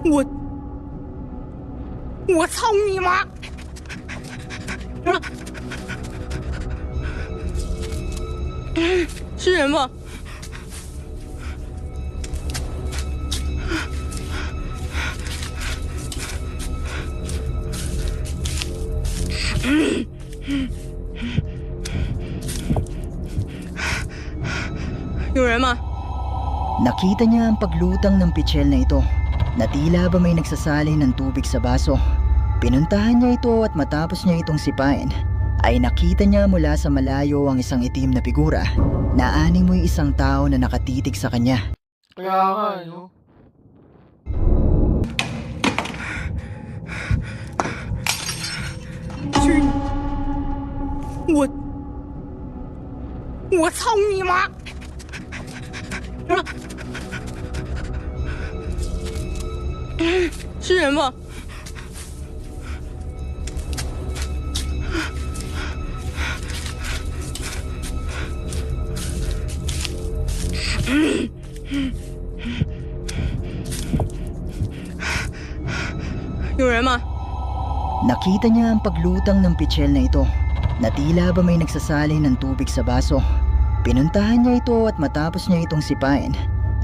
我我操你妈！是人吗？有人吗？ Nakita niya ang paglutang ng pitsyel na ito na tila ba may nagsasali ng tubig sa baso. Pinuntahan niya ito at matapos niya itong sipain ay nakita niya mula sa malayo ang isang itim na figura na animoy isang tao na nakatitig sa kanya. Kaya nga, no? 去我操你妈！是人吗？有人吗？ Nakita niya ang paglutang ng pitsyel na ito na tila ba may nagsasali ng tubig sa baso. Pinuntahan niya ito at matapos niya itong sipain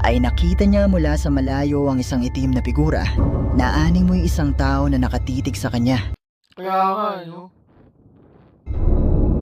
ay nakita niya mula sa malayo ang isang itim na figura na animoy isang tao na nakatitig sa kanya. Kaya nga, no?